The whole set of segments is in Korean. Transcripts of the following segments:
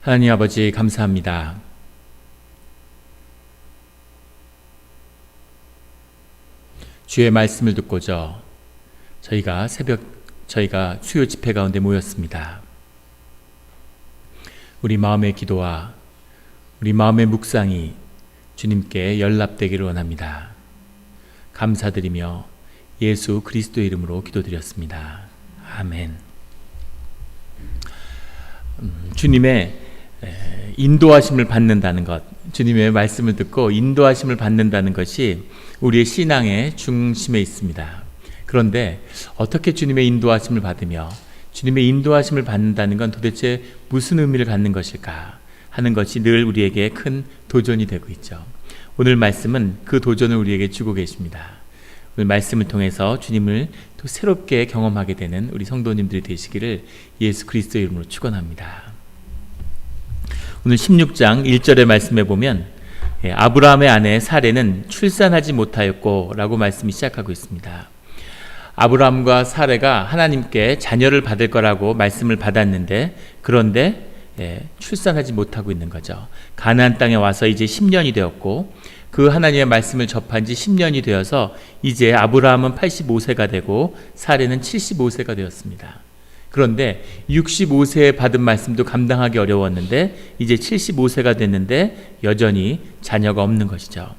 하나님 아버지 감사합니다. 주의 말씀을 듣고자 저희가 수요 집회 가운데 모였습니다. 우리 마음의 기도와 우리 마음의 묵상이 주님께 연락되기를 원합니다. 감사드리며 예수 그리스도의 이름으로 기도드렸습니다. 아멘. 주님의 인도하심을 받는다는 것, 주님의 말씀을 듣고 인도하심을 받는다는 것이 우리의 신앙의 중심에 있습니다. 그런데 어떻게 주님의 인도하심을 받으며 주님의 인도하심을 받는다는 건 도대체 무슨 의미를 갖는 것일까 하는 것이 늘 우리에게 큰 도전이 되고 있죠. 오늘 말씀은 그 도전을 우리에게 주고 계십니다. 오늘 말씀을 통해서 주님을 또 새롭게 경험하게 되는 우리 성도님들이 되시기를 예수 그리스도의 이름으로 축원합니다. 오늘 16장 1절의 말씀에 보면 아브라함의 아내 사레는 출산하지 못하였고 라고 말씀이 시작하고 있습니다. 아브라함과 사레가 하나님께 자녀를 받을 거라고 말씀을 받았는데 그런데 출산하지 못하고 있는 거죠. 가나안 땅에 와서 이제 10년이 되었고 그 하나님의 말씀을 접한 지 10년이 되어서 이제 아브라함은 85세가 되고 사레는 75세가 되었습니다. 그런데 65세에 받은 말씀도 감당하기 어려웠는데 이제 75세가 됐는데 여전히 자녀가 없는 것이죠.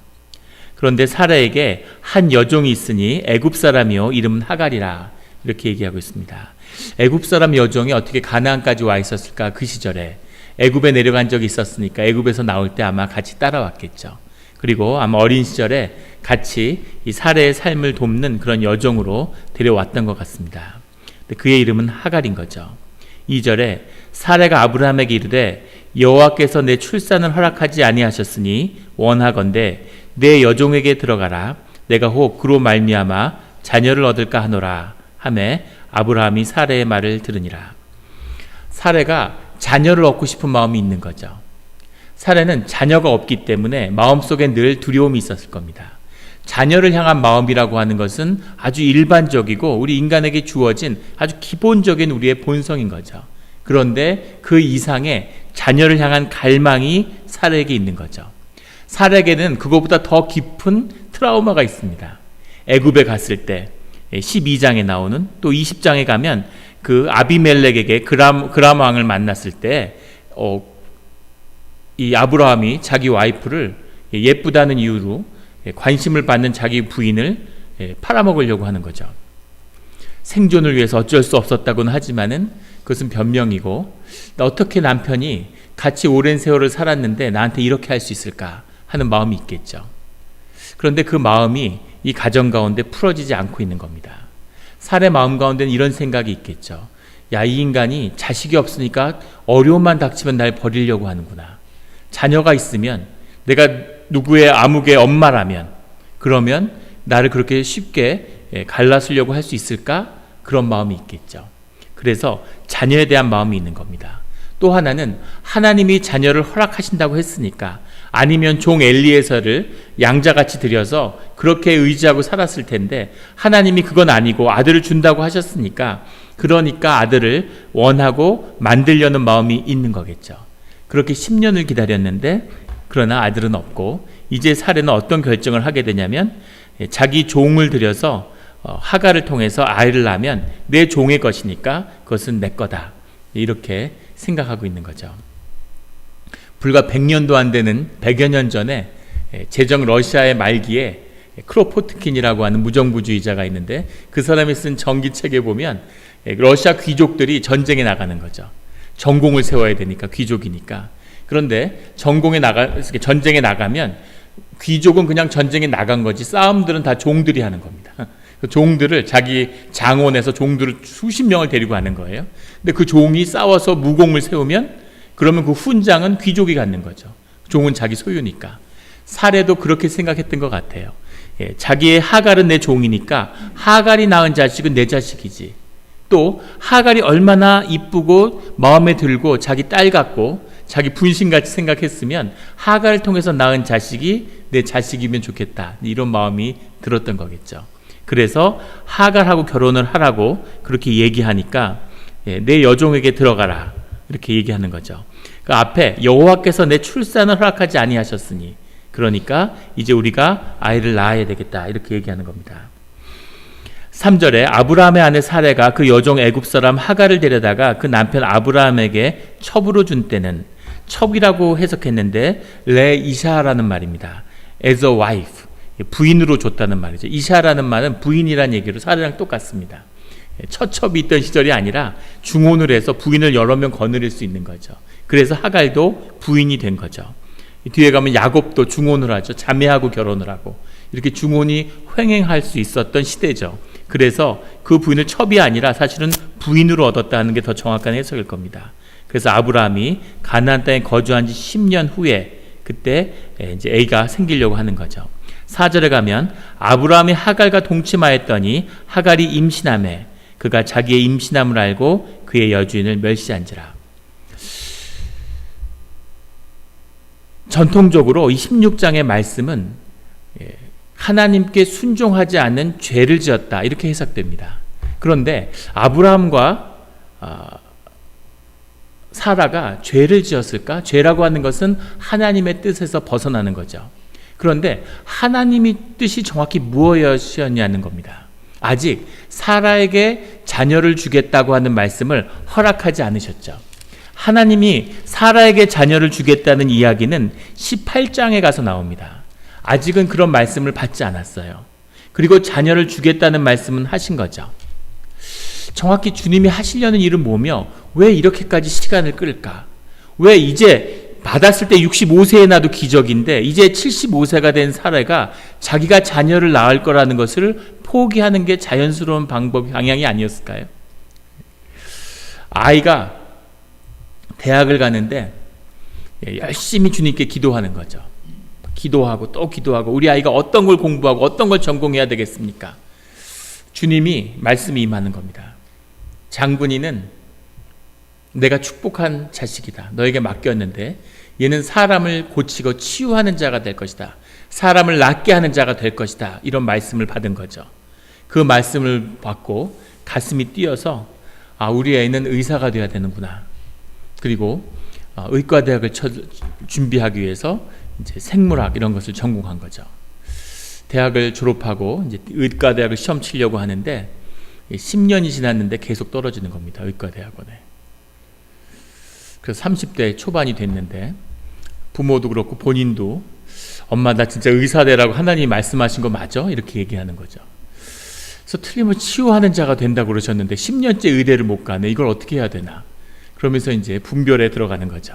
그런데 사라에게 한 여종이 있으니 애굽 사람이요 이름은 하갈이라 이렇게 얘기하고 있습니다. 애굽 사람 여종이 어떻게 가나안까지 와 있었을까? 그 시절에 애굽에 내려간 적이 있었으니까 애굽에서 나올 때 아마 같이 따라왔겠죠. 그리고 아마 어린 시절에 같이 이 사라의 삶을 돕는 그런 여종으로 데려왔던 것 같습니다. 그의 이름은 하갈인 거죠. 2절에 사라가 아브라함에게 이르되 여호와께서 내 출산을 허락하지 아니하셨으니 원하건대 내 여종에게 들어가라. 내가 혹 그로 말미암아 자녀를 얻을까 하노라 하매 아브라함이 사라의 말을 들으니라. 사라가 자녀를 얻고 싶은 마음이 있는 거죠. 사라는 자녀가 없기 때문에 마음속에 늘 두려움이 있었을 겁니다. 자녀를 향한 마음이라고 하는 것은 아주 일반적이고 우리 인간에게 주어진 아주 기본적인 우리의 본성인 거죠. 그런데 그 이상의 자녀를 향한 갈망이 사라에게 있는 거죠. 사라에게는 그것보다 더 깊은 트라우마가 있습니다. 애굽에 갔을 때 12장에 나오는 또 20장에 가면 그 아비멜렉에게 그람 왕을 만났을 때 이 아브라함이 자기 와이프를 예쁘다는 이유로 관심을 받는 자기 부인을 팔아먹으려고 하는 거죠. 생존을 위해서 어쩔 수 없었다고는 하지만은 그것은 변명이고 어떻게 남편이 같이 오랜 세월을 살았는데 나한테 이렇게 할 수 있을까 하는 마음이 있겠죠. 그런데 그 마음이 이 가정 가운데 풀어지지 않고 있는 겁니다. 사라의 마음 가운데는 이런 생각이 있겠죠. 야, 이 인간이 자식이 없으니까 어려움만 닥치면 날 버리려고 하는구나. 자녀가 있으면 내가 누구의 아무개 엄마라면 그러면 나를 그렇게 쉽게 갈라서려고 할 수 있을까? 그런 마음이 있겠죠. 그래서 자녀에 대한 마음이 있는 겁니다. 또 하나는 하나님이 자녀를 허락하신다고 했으니까 아니면 종 엘리에서를 양자같이 들여서 그렇게 의지하고 살았을 텐데 하나님이 그건 아니고 아들을 준다고 하셨으니까 그러니까 아들을 원하고 만들려는 마음이 있는 거겠죠. 그렇게 10년을 기다렸는데 그러나 아들은 없고 이제 사라는 어떤 결정을 하게 되냐면 자기 종을 들여서 하갈을 통해서 아이를 낳으면 내 종의 것이니까 그것은 내 거다 이렇게 생각하고 있는 거죠. 불과 100년도 안 되는 100여 년 전에 제정 러시아의 말기에 크로포트킨이라고 하는 무정부주의자가 있는데 그 사람이 쓴 전기책에 보면 러시아 귀족들이 전쟁에 나가는 거죠. 전공을 세워야 되니까 귀족이니까. 그런데 전쟁에 나가면 귀족은 그냥 전쟁에 나간 거지 싸움들은 다 종들이 하는 겁니다. 그 종들을 자기 장원에서 종들을 수십 명을 데리고 하는 거예요. 근데 그 종이 싸워서 무공을 세우면 그러면 그 훈장은 귀족이 갖는 거죠. 종은 자기 소유니까. 사례도 그렇게 생각했던 것 같아요. 자기의 하갈은 내 종이니까 하갈이 낳은 자식은 내 자식이지. 또 하갈이 얼마나 이쁘고 마음에 들고 자기 딸 같고 자기 분신같이 생각했으면 하갈을 통해서 낳은 자식이 내 자식이면 좋겠다 이런 마음이 들었던 거겠죠. 그래서 하갈하고 결혼을 하라고 그렇게 얘기하니까 내 여종에게 들어가라 이렇게 얘기하는 거죠. 그 앞에 여호와께서 내 출산을 허락하지 아니하셨으니 그러니까 이제 우리가 아이를 낳아야 되겠다 이렇게 얘기하는 겁니다. 3절에 아브라함의 아내 사레가 그 여종 애굽 사람 하갈을 데려다가 그 남편 아브라함에게 첩으로 준 때는 첩이라고 해석했는데 레 이샤라는 말입니다. as a wife 부인으로 줬다는 말이죠. 이샤라는 말은 부인이란 얘기로 사례랑 똑같습니다. 처첩이 있던 시절이 아니라 중혼을 해서 부인을 여러 명 거느릴 수 있는 거죠. 그래서 하갈도 부인이 된 거죠. 뒤에 가면 야곱도 중혼을 하죠. 자매하고 결혼을 하고 이렇게 중혼이 횡행할 수 있었던 시대죠. 그래서 그 부인을 첩이 아니라 사실은 부인으로 얻었다는 게 더 정확한 해석일 겁니다. 그래서 아브라함이 가나안 땅에 거주한 지 10년 후에 그때 이제 애가 생기려고 하는 거죠. 4절에 가면 아브라함이 하갈과 동침하였더니 하갈이 임신하매 그가 자기의 임신함을 알고 그의 여주인을 멸시한지라. 전통적으로 이 16장의 말씀은 하나님께 순종하지 않는 죄를 지었다 이렇게 해석됩니다. 그런데 아브라함과 사라가 죄를 지었을까? 죄라고 하는 것은 하나님의 뜻에서 벗어나는 거죠. 그런데 하나님의 뜻이 정확히 무엇이었냐는 겁니다. 아직 사라에게 자녀를 주겠다고 하는 말씀을 허락하지 않으셨죠. 하나님이 사라에게 자녀를 주겠다는 이야기는 18장에 가서 나옵니다. 아직은 그런 말씀을 받지 않았어요. 그리고 자녀를 주겠다는 말씀은 하신 거죠. 정확히 주님이 하시려는 일은 뭐며 왜 이렇게까지 시간을 끌까? 왜 이제 받았을 때 65세에 나도 기적인데 이제 75세가 된 사례가 자기가 자녀를 낳을 거라는 것을 포기하는 게 자연스러운 방향이 아니었을까요? 아이가 대학을 가는데 열심히 주님께 기도하는 거죠. 기도하고 또 기도하고 우리 아이가 어떤 걸 공부하고 어떤 걸 전공해야 되겠습니까? 주님이 말씀이 임하는 겁니다. 장군이는 내가 축복한 자식이다. 너에게 맡겼는데 얘는 사람을 고치고 치유하는 자가 될 것이다. 사람을 낫게 하는 자가 될 것이다. 이런 말씀을 받은 거죠. 그 말씀을 받고 가슴이 뛰어서 우리 애는 의사가 되어야 되는구나. 그리고 의과대학을 준비하기 위해서 이제 생물학 이런 것을 전공한 거죠. 대학을 졸업하고 이제 의과대학을 시험 치려고 하는데 10년이 지났는데 계속 떨어지는 겁니다. 의과대학원에. 그래서 30대 초반이 됐는데 부모도 그렇고 본인도 엄마 나 진짜 의사 되라고 하나님이 말씀하신 거 맞아? 이렇게 얘기하는 거죠. 그래서 틀림을 치유하는 자가 된다고 그러셨는데 10년째 의대를 못 가네. 이걸 어떻게 해야 되나? 그러면서 이제 분별에 들어가는 거죠.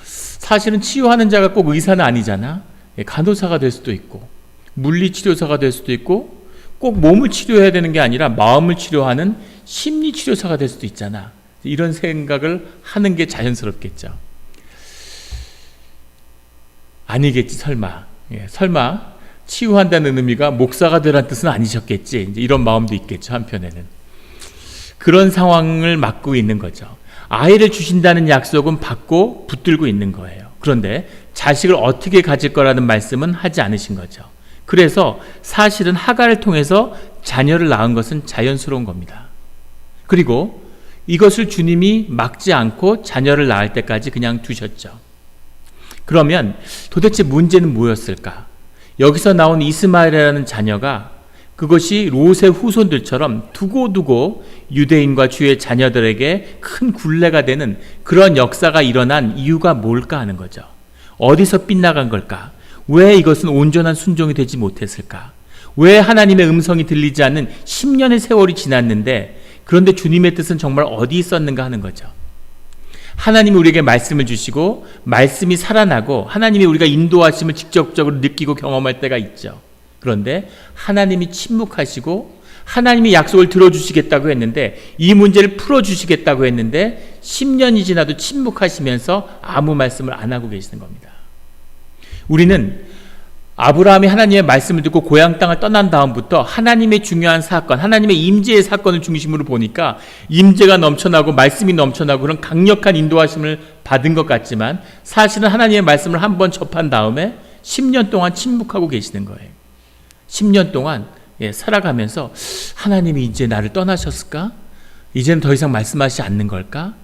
사실은 치유하는 자가 꼭 의사는 아니잖아. 간호사가 될 수도 있고 물리치료사가 될 수도 있고 꼭 몸을 치료해야 되는 게 아니라 마음을 치료하는 심리치료사가 될 수도 있잖아. 이런 생각을 하는 게 자연스럽겠죠. 아니겠지 설마. 설마 치유한다는 의미가 목사가 되라는 뜻은 아니셨겠지. 이제 이런 마음도 있겠죠. 한편에는. 그런 상황을 맞고 있는 거죠. 아이를 주신다는 약속은 받고 붙들고 있는 거예요. 그런데 자식을 어떻게 가질 거라는 말씀은 하지 않으신 거죠. 그래서 사실은 하갈을 통해서 자녀를 낳은 것은 자연스러운 겁니다. 그리고 이것을 주님이 막지 않고 자녀를 낳을 때까지 그냥 두셨죠. 그러면 도대체 문제는 뭐였을까? 여기서 나온 이스마엘이라는 자녀가 그것이 롯의 후손들처럼 두고두고 유대인과 주의 자녀들에게 큰 굴레가 되는 그런 역사가 일어난 이유가 뭘까 하는 거죠. 어디서 빗나간 걸까? 왜 이것은 온전한 순종이 되지 못했을까? 왜 하나님의 음성이 들리지 않는 10년의 세월이 지났는데 그런데 주님의 뜻은 정말 어디 있었는가 하는 거죠. 하나님이 우리에게 말씀을 주시고 말씀이 살아나고 하나님이 우리가 인도하심을 직접적으로 느끼고 경험할 때가 있죠. 그런데 하나님이 침묵하시고 하나님이 약속을 들어주시겠다고 했는데 이 문제를 풀어주시겠다고 했는데 10년이 지나도 침묵하시면서 아무 말씀을 안 하고 계시는 겁니다. 우리는 아브라함이 하나님의 말씀을 듣고 고향 땅을 떠난 다음부터 하나님의 중요한 사건, 하나님의 임재의 사건을 중심으로 보니까 임재가 넘쳐나고 말씀이 넘쳐나고 그런 강력한 인도하심을 받은 것 같지만 사실은 하나님의 말씀을 한번 접한 다음에 10년 동안 침묵하고 계시는 거예요. 10년 동안 살아가면서 하나님이 이제 나를 떠나셨을까? 이제는 더 이상 말씀하시지 않는 걸까?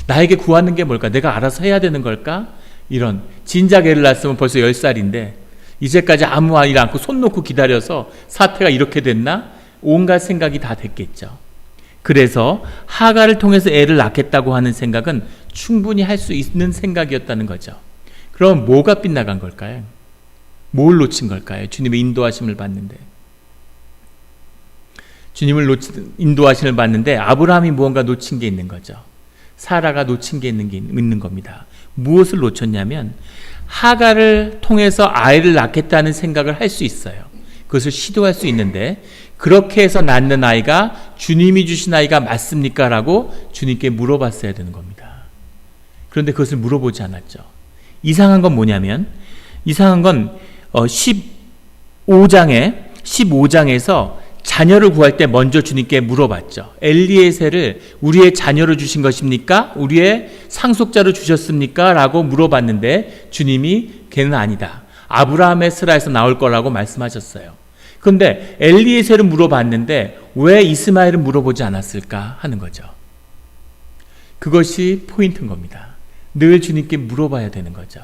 나에게 구하는 게 뭘까? 내가 알아서 해야 되는 걸까? 이런, 진작 애를 낳았으면 벌써 10살인데 이제까지 아무 일 않고 손 놓고 기다려서 사태가 이렇게 됐나? 온갖 생각이 다 됐겠죠. 그래서 하갈을 통해서 애를 낳겠다고 하는 생각은 충분히 할 수 있는 생각이었다는 거죠. 그럼 뭐가 빗나간 걸까요? 뭘 놓친 걸까요? 주님의 인도하심을 받는데. 인도하심을 받는데 아브라함이 무언가 놓친 게 있는 거죠. 사라가 놓친 게 있는 겁니다. 무엇을 놓쳤냐면 하갈을 통해서 아이를 낳겠다는 생각을 할 수 있어요. 그것을 시도할 수 있는데 그렇게 해서 낳는 아이가 주님이 주신 아이가 맞습니까? 라고 주님께 물어봤어야 되는 겁니다. 그런데 그것을 물어보지 않았죠. 이상한 건 뭐냐면 이상한 건 15장에서 자녀를 구할 때 먼저 주님께 물어봤죠. 엘리에셀을 우리의 자녀로 주신 것입니까? 우리의 상속자로 주셨습니까? 라고 물어봤는데 주님이 걔는 아니다. 아브라함의 스라에서 나올 거라고 말씀하셨어요. 그런데 엘리에셀은 물어봤는데 왜 이스마엘은 물어보지 않았을까 하는 거죠. 그것이 포인트인 겁니다. 늘 주님께 물어봐야 되는 거죠.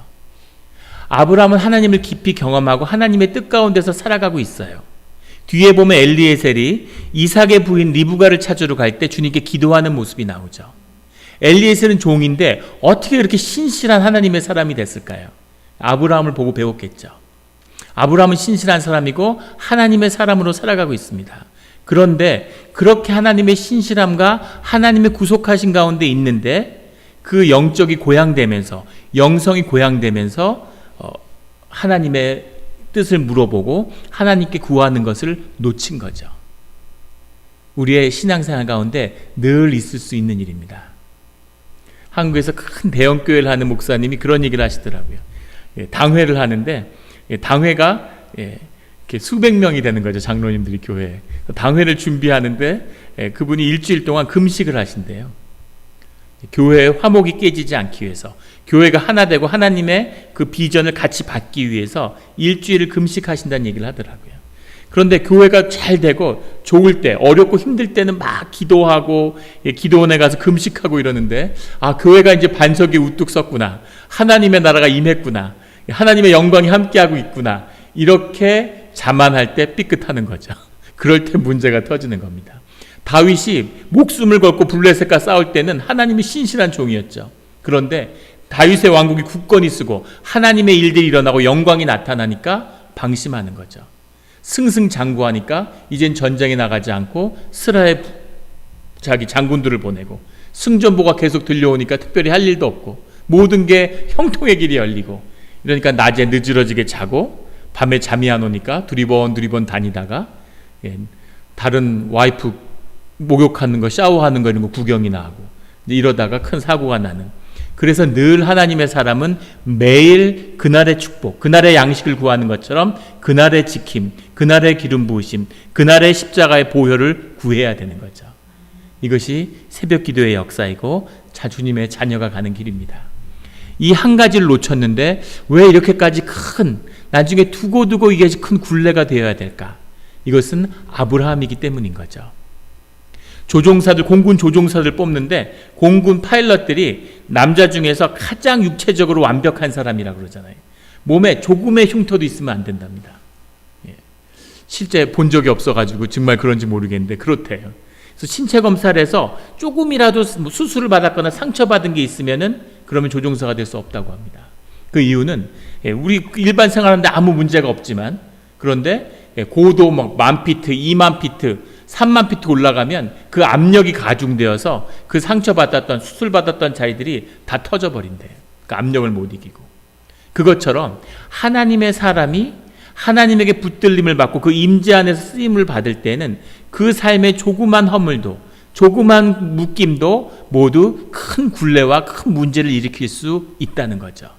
아브라함은 하나님을 깊이 경험하고 하나님의 뜻 가운데서 살아가고 있어요. 뒤에 보면 엘리에셀이 이삭의 부인 리브가를 찾으러 갈 때 주님께 기도하는 모습이 나오죠. 엘리에셀은 종인데 어떻게 그렇게 신실한 하나님의 사람이 됐을까요? 아브라함을 보고 배웠겠죠. 아브라함은 신실한 사람이고 하나님의 사람으로 살아가고 있습니다. 그런데 그렇게 하나님의 신실함과 하나님의 구속하신 가운데 있는데 그 영적이 고양되면서 영성이 고양되면서 하나님의 뜻을 물어보고 하나님께 구하는 것을 놓친 거죠. 우리의 신앙생활 가운데 늘 있을 수 있는 일입니다. 한국에서 큰 대형교회를 하는 목사님이 그런 얘기를 하시더라고요. 당회를 하는데 당회가 이렇게 수백 명이 되는 거죠. 장로님들이 교회에. 당회를 준비하는데 그분이 일주일 동안 금식을 하신대요. 교회의 화목이 깨지지 않기 위해서, 교회가 하나 되고 하나님의 그 비전을 같이 받기 위해서 일주일을 금식하신다는 얘기를 하더라고요. 그런데 교회가 잘 되고 좋을 때, 어렵고 힘들 때는 막 기도하고 기도원에 가서 금식하고 이러는데 교회가 이제 반석이 우뚝 섰구나, 하나님의 나라가 임했구나, 하나님의 영광이 함께하고 있구나, 이렇게 자만할 때 삐끗하는 거죠. 그럴 때 문제가 터지는 겁니다. 다윗이 목숨을 걸고 블레셋과 싸울 때는 하나님이 신실한 종이었죠. 그런데 다윗의 왕국이 굳건히 쓰고 하나님의 일들이 일어나고 영광이 나타나니까 방심하는 거죠. 승승장구하니까 이젠 전쟁에 나가지 않고 스라에 자기 장군들을 보내고, 승전보가 계속 들려오니까 특별히 할 일도 없고 모든 게 형통의 길이 열리고, 이러니까 낮에 늦으러지게 자고 밤에 잠이 안 오니까 두리번 다니다가 다른 와이프 목욕하는 거, 샤워하는 거 이런 거 구경이나 하고 이러다가 큰 사고가 나는. 그래서 늘 하나님의 사람은 매일 그날의 축복, 그날의 양식을 구하는 것처럼 그날의 지킴, 그날의 기름 부으심, 그날의 십자가의 보혈을 구해야 되는 거죠. 이것이 새벽 기도의 역사이고 주님의 자녀가 가는 길입니다. 이 한 가지를 놓쳤는데 왜 이렇게까지 나중에 두고 이게 큰 굴레가 되어야 될까? 이것은 아브라함이기 때문인 거죠. 공군 조종사들 뽑는데 공군 파일럿들이 남자 중에서 가장 육체적으로 완벽한 사람이라고 그러잖아요. 몸에 조금의 흉터도 있으면 안 된답니다. 실제 본 적이 없어가지고 정말 그런지 모르겠는데 그렇대요. 그래서 신체 검사를 해서 조금이라도 수술을 받았거나 상처받은 게 있으면은 그러면 조종사가 될 수 없다고 합니다. 그 이유는 우리 일반 생활하는데 아무 문제가 없지만, 그런데 고도 10,000피트, 20,000피트, 30,000피트 올라가면 그 압력이 가중되어서 그 상처받았던, 수술받았던 자리들이 다 터져버린대요. 그 압력을 못 이기고. 그것처럼 하나님의 사람이 하나님에게 붙들림을 받고 그 임재 안에서 쓰임을 받을 때는 그 삶의 조그만 허물도, 조그만 묶임도 모두 큰 굴레와 큰 문제를 일으킬 수 있다는 거죠.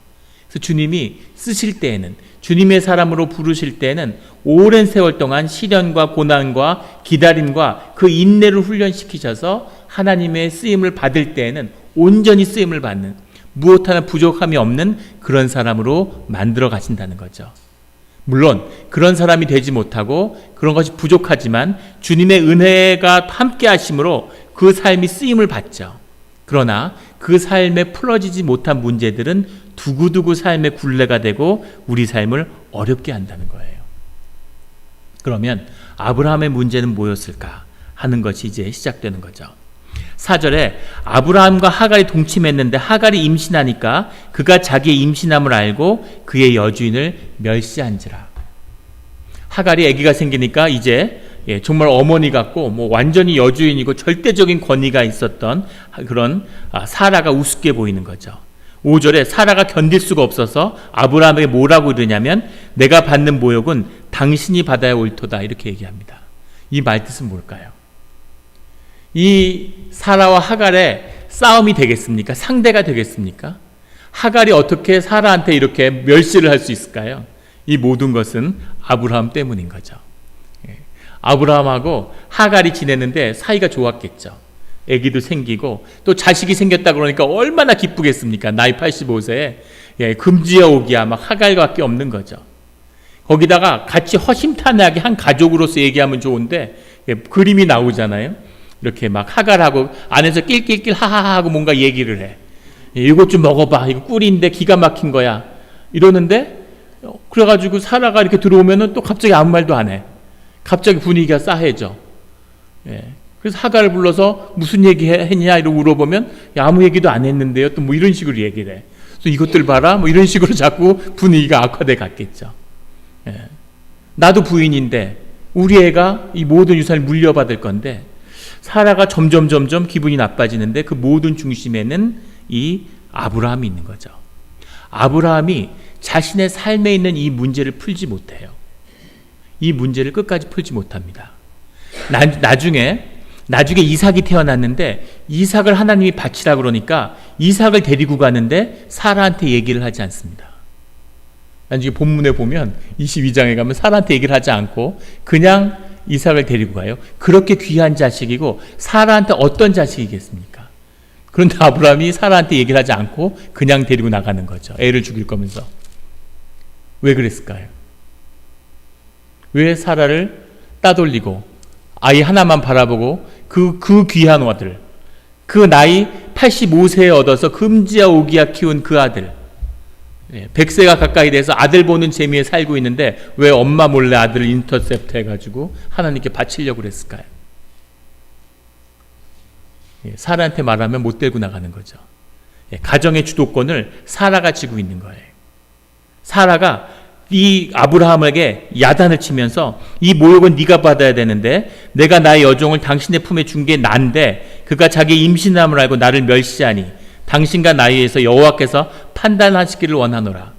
그래서 주님이 쓰실 때에는, 주님의 사람으로 부르실 때에는 오랜 세월 동안 시련과 고난과 기다림과 그 인내를 훈련시키셔서 하나님의 쓰임을 받을 때에는 온전히 쓰임을 받는, 무엇 하나 부족함이 없는 그런 사람으로 만들어 가신다는 거죠. 물론 그런 사람이 되지 못하고 그런 것이 부족하지만 주님의 은혜가 함께 하심으로 그 삶이 쓰임을 받죠. 그러나 그 삶에 풀어지지 못한 문제들은 두고두고 삶의 굴레가 되고 우리 삶을 어렵게 한다는 거예요. 그러면 아브라함의 문제는 뭐였을까 하는 것이 이제 시작되는 거죠. 4절에 아브라함과 하갈이 동침했는데 하갈이 임신하니까 그가 자기의 임신함을 알고 그의 여주인을 멸시한지라. 하갈이 아기가 생기니까 이제 정말 어머니 같고 완전히 여주인이고 절대적인 권위가 있었던 그런 사라가 우습게 보이는 거죠. 5절에 사라가 견딜 수가 없어서 아브라함에게 뭐라고 이러냐면 내가 받는 모욕은 당신이 받아야 옳도다 이렇게 얘기합니다. 이 말뜻은 뭘까요? 이 사라와 하갈의 싸움이 되겠습니까? 상대가 되겠습니까? 하갈이 어떻게 사라한테 이렇게 멸시를 할 수 있을까요? 이 모든 것은 아브라함 때문인 거죠. 아브라함하고 하갈이 지내는데 사이가 좋았겠죠. 아기도 생기고 또 자식이 생겼다 그러니까 얼마나 기쁘겠습니까? 나이 85세에 금지어 오기야 막 하갈밖에 없는 거죠. 거기다가 같이 허심탄회하게 한 가족으로서 얘기하면 좋은데 그림이 나오잖아요. 이렇게 막 하갈하고 안에서 낄낄낄 하하하 하고 뭔가 얘기를 해. 이것 좀 먹어봐. 이거 꿀인데 기가 막힌 거야. 이러는데 그래가지고 사라가 이렇게 들어오면은 또 갑자기 아무 말도 안 해. 갑자기 분위기가 싸해져. 그래서 하갈을 불러서 무슨 얘기 했냐 이러고 물어보면 아무 얘기도 안 했는데요. 또 뭐 이런 식으로 얘기를 해. 그래서 이것들 봐라. 뭐 이런 식으로 자꾸 분위기가 악화돼 갔겠죠. 나도 부인인데 우리 애가 이 모든 유산을 물려받을 건데 사라가 점점 기분이 나빠지는데 그 모든 중심에는 이 아브라함이 있는 거죠. 아브라함이 자신의 삶에 있는 이 문제를 풀지 못해요. 이 문제를 끝까지 풀지 못합니다. 나중에 이삭이 태어났는데 이삭을 하나님이 바치라 그러니까 이삭을 데리고 가는데 사라한테 얘기를 하지 않습니다. 나중에 본문에 보면 22장에 가면 사라한테 얘기를 하지 않고 그냥 이삭을 데리고 가요. 그렇게 귀한 자식이고 사라한테 어떤 자식이겠습니까? 그런데 아브라함이 사라한테 얘기를 하지 않고 그냥 데리고 나가는 거죠. 애를 죽일 거면서. 왜 그랬을까요? 왜 사라를 따돌리고 아이 하나만 바라보고 그 귀한 아들, 그 나이 85세에 얻어서 금지야 오기야 키운 그 아들, 100세가 가까이 돼서 아들 보는 재미에 살고 있는데 왜 엄마 몰래 아들을 인터셉트 해가지고 하나님께 바치려고 그랬을까요? 사라한테 말하면 못 데리고 나가는 거죠. 가정의 주도권을 사라가 쥐고 있는 거예요. 사라가 이 아브라함에게 야단을 치면서 이 모욕은 네가 받아야 되는데 내가 나의 여종을 당신의 품에 준 게 난데 그가 자기 임신함을 알고 나를 멸시하니 당신과 나이에서 여호와께서 판단하시기를 원하노라.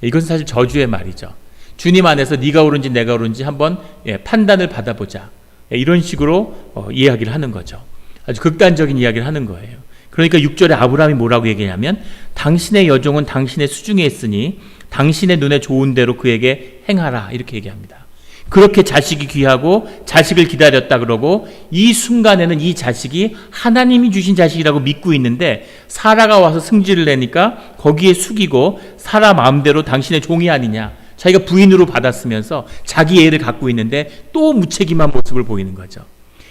이건 사실 저주의 말이죠. 주님 안에서 네가 옳은지 내가 옳은지 한번 판단을 받아보자. 이런 식으로 이야기를 하는 거죠. 아주 극단적인 이야기를 하는 거예요. 그러니까 6절에 아브라함이 뭐라고 얘기하냐면 당신의 여종은 당신의 수중에 있으니 당신의 눈에 좋은 대로 그에게 행하라 이렇게 얘기합니다. 그렇게 자식이 귀하고 자식을 기다렸다 그러고 이 순간에는 이 자식이 하나님이 주신 자식이라고 믿고 있는데 사라가 와서 승질을 내니까 거기에 숙이고 사라 마음대로 당신의 종이 아니냐, 자기가 부인으로 받았으면서 자기 애를 갖고 있는데 또 무책임한 모습을 보이는 거죠.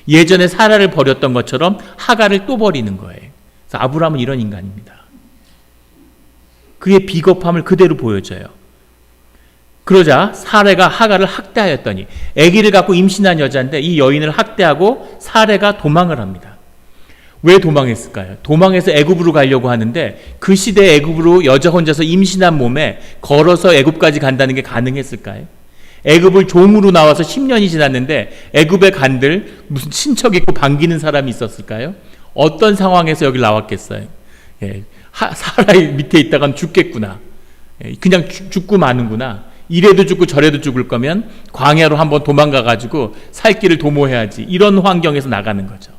예전에 사라를 버렸던 것처럼 하갈을 또 버리는 거예요. 그래서 아브라함은 이런 인간입니다. 그의 비겁함을 그대로 보여줘요. 그러자 사레가 하갈을 학대하였더니, 아기를 갖고 임신한 여자인데 이 여인을 학대하고 사레가 도망을 합니다. 왜 도망했을까요? 도망해서 애굽으로 가려고 하는데 그 시대에 애굽으로 여자 혼자서 임신한 몸에 걸어서 애굽까지 간다는 게 가능했을까요? 애굽을 종으로 나와서 10년이 지났는데 애굽에 간들 무슨 친척 있고 반기는 사람이 있었을까요? 어떤 상황에서 여기 나왔겠어요? 사라의 밑에 있다간 죽겠구나. 그냥 죽고 마는구나. 이래도 죽고 저래도 죽을 거면 광야로 한번 도망가가지고 살 길을 도모해야지. 이런 환경에서 나가는 거죠.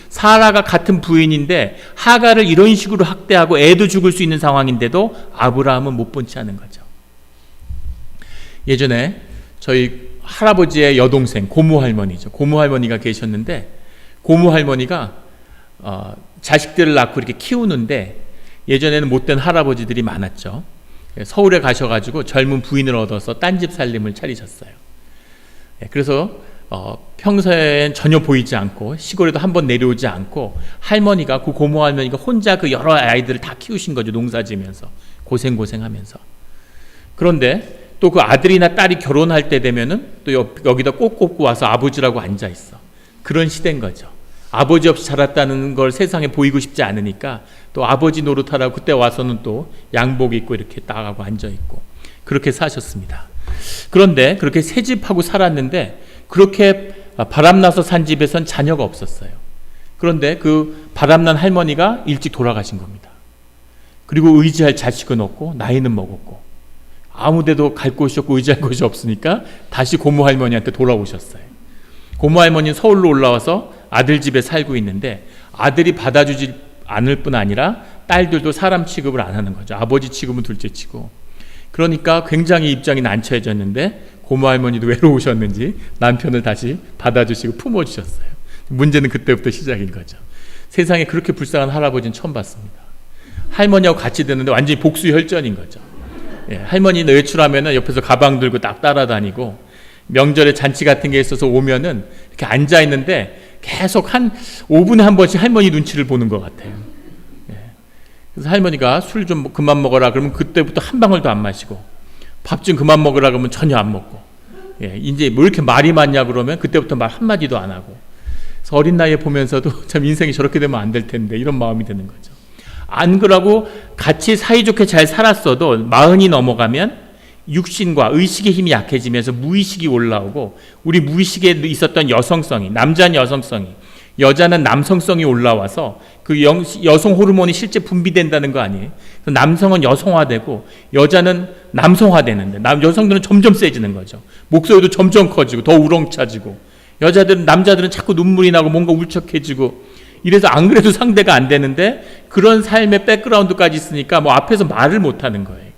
사라가 같은 부인인데 하갈을 이런 식으로 학대하고 애도 죽을 수 있는 상황인데도 아브라함은 못 본 채 하는 거죠. 예전에 저희 할아버지의 여동생 고모 할머니죠. 고모 할머니가 계셨는데 고모 할머니가 자식들을 낳고 이렇게 키우는데 예전에는 못된 할아버지들이 많았죠. 서울에 가셔가지고 젊은 부인을 얻어서 딴집 살림을 차리셨어요. 그래서 평소엔 전혀 보이지 않고 시골에도 한번 내려오지 않고 할머니가 그 고모 할머니가 혼자 그 여러 아이들을 다 키우신 거죠. 농사지면서 고생하면서. 그런데 또 그 아들이나 딸이 결혼할 때 되면은 또 여기다 꼭 꼽고 와서 아버지라고 앉아 있어. 그런 시대인 거죠. 아버지 없이 자랐다는 걸 세상에 보이고 싶지 않으니까 또 아버지 노릇하라고 그때 와서는 또 양복 입고 이렇게 딱 하고 앉아 있고 그렇게 사셨습니다. 그런데 그렇게 새 집하고 살았는데 그렇게 바람나서 산 집에선 자녀가 없었어요. 그런데 그 바람난 할머니가 일찍 돌아가신 겁니다. 그리고 의지할 자식은 없고 나이는 먹었고 아무데도 갈 곳이 없고 의지할 곳이 없으니까 다시 고모 할머니한테 돌아오셨어요. 고모 할머니는 서울로 올라와서 아들 집에 살고 있는데 아들이 받아주지 않을 뿐 아니라 딸들도 사람 취급을 안 하는 거죠. 아버지 취급은 둘째치고. 그러니까 굉장히 입장이 난처해졌는데 고모 할머니도 외로우셨는지 남편을 다시 받아주시고 품어주셨어요. 문제는 그때부터 시작인 거죠. 세상에 그렇게 불쌍한 할아버지는 처음 봤습니다. 할머니하고 같이 듣는데 완전히 복수혈전인 거죠. 할머니는 외출하면 옆에서 가방 들고 딱 따라다니고 명절에 잔치 같은 게 있어서 오면은 이렇게 앉아 있는데 계속 한 5분에 한 번씩 할머니 눈치를 보는 것 같아요. 그래서 할머니가 술 좀 그만 먹어라 그러면 그때부터 한 방울도 안 마시고 밥 좀 그만 먹으라 그러면 전혀 안 먹고 이제 뭐 이렇게 말이 많냐 그러면 그때부터 말 한마디도 안 하고 그래서 어린 나이에 보면서도 참 인생이 저렇게 되면 안 될 텐데 이런 마음이 드는 거죠. 안 그러고 같이 사이좋게 잘 살았어도 40이 넘어가면 육신과 의식의 힘이 약해지면서 무의식이 올라오고 우리 무의식에 있었던 여성성이 남자는 여성성이 여자는 남성성이 올라와서 그 여성 호르몬이 실제 분비된다는 거 아니에요. 남성은 여성화되고 여자는 남성화되는데 여성들은 점점 세지는 거죠. 목소리도 점점 커지고 더 우렁차지고 남자들은 자꾸 눈물이 나고 뭔가 울적해지고 이래서 안 그래도 상대가 안 되는데 그런 삶의 백그라운드까지 있으니까 뭐 앞에서 말을 못하는 거예요.